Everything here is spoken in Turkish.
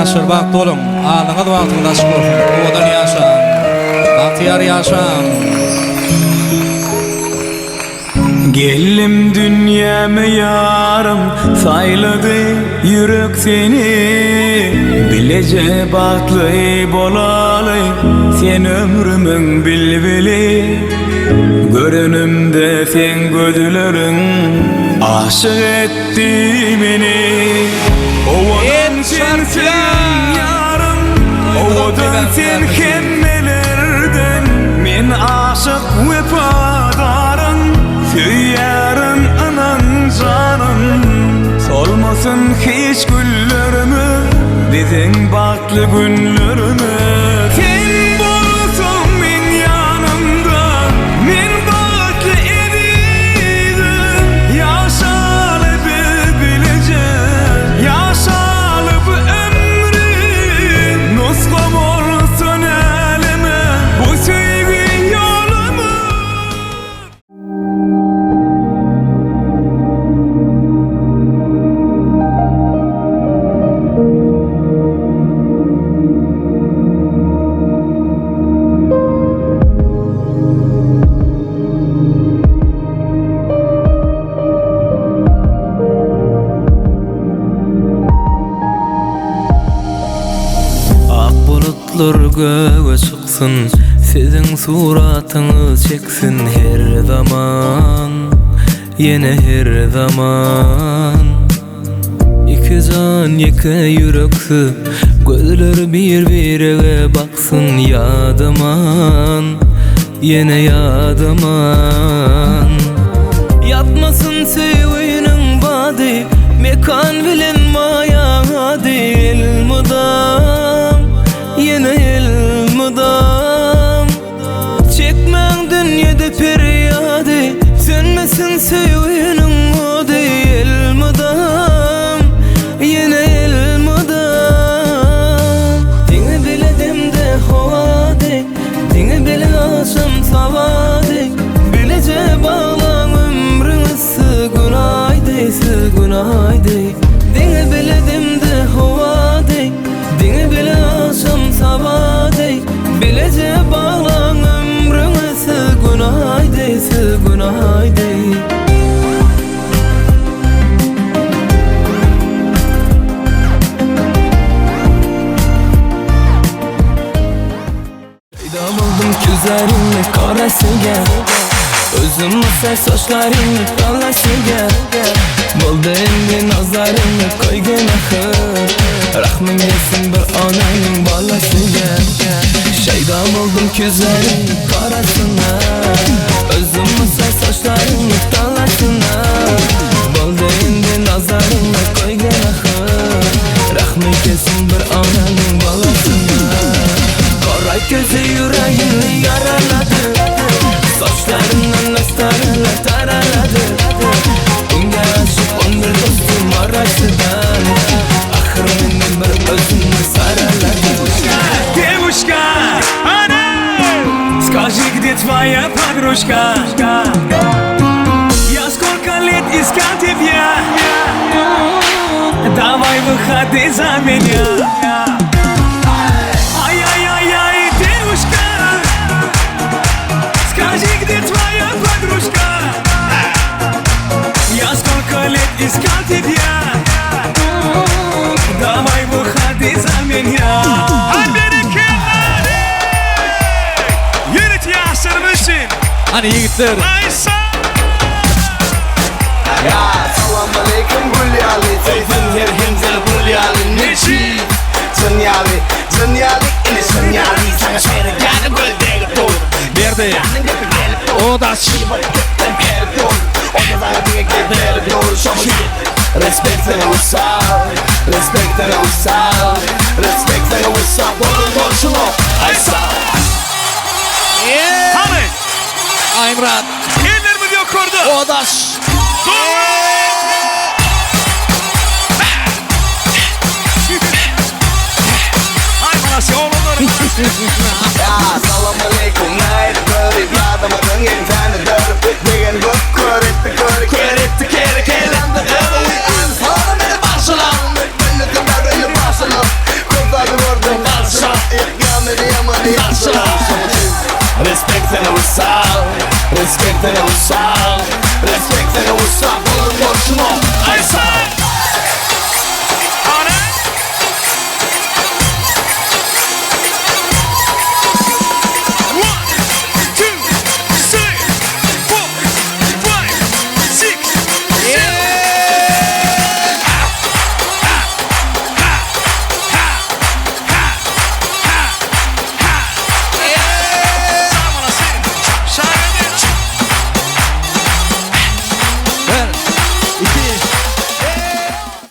yaşar bak dolun. Ağlına da vaktinde şükür. Odan yaşam. Bahtiyar yaşam. Gellim dünyama yarım, sayladı yürek seni. Bilece bahtlı bolalı, sen ömrümün bilbili. Görünümde sen gözlerin, aşık etti beni. Ovadan sensin yarım, ovadan sen kemmelerden. Men aşık vefadarım, süyarın anan canım. Solmasın hiç güllerimi, bizim bahtlı günlerimi. Sen bulsun men yanımda, men bahtlı ediydim. Yaşalıp bileceğim, yaşalıp ömrüm. Nuskam olsun elime, bu sevgi yolumu. Göğe çıksın, sizin suratınız çeksin her zaman, yine her zaman. İki can, iki yüreksi, gözler birbirine baksın yadıman, yine yadıman. Yatmasın sevinin badi, mekan bilinmaya değil mudam, yine elmudam. Çekmen dünyada periyadi, sönmesin sevinin o değil mudam, yine elmudam. Dini biledim de havadi, dini bile aşım savadi. Bilece bağlan ömrünüzü günaydi, günaydi. Dini biledim de havadi, dini bile aşım savadi. Bilece bağlan ömrünüzü günaydi, günaydi. Peyda buldum gözlerini karasıga, özüm ise saçlarını kalasıga. Buldu endi nazarını koygun ahır, rahmin gelsin bir ananın balasıga. Şeyda buldum gözlerini karasına, özüm ise saçlarını kalasına. Buldu endi nazarını koygun ahır, rahmin gelsin bir ananın balasıga. Koray gözü yüreğimi yaraladı, saçlarından astarlar taraladı. Bunga aşık 11 dostum arasından, ahır benim bir özümü saraladı. Девушка, скажи, где твоя подружка? Я сколько лет искал тебя, давай выходи за меня. Ай-яй-яй-яй, девушка, скажи, где твоя подружка? Я сколько лет искал тебя, давай выходи за меня. Hani yigitler. Ya salam aleyküm Gulyali, teyzen herhemzel Gulyali. Necip Zanyali, Zanyali, ini Zanyali. Sana şehre geldi göldeki doğru. Berdi. Odaş. Respect and usar, respect and usar, respect and usar. Bolun borçlu, ay sağ. Hadi. Aymrat. Eller mi diyor kordu? Odaş. Ay manası oğlunlarım. Ya salam aleyküm, nayet görüp yadamadan yeni tane dörüp. Degen gök körüp, keretti kere keretti. Sana beni başına, beni de böyle başına. Respektene uysal, respektene uysal, respektene uysal. Bulun boşuna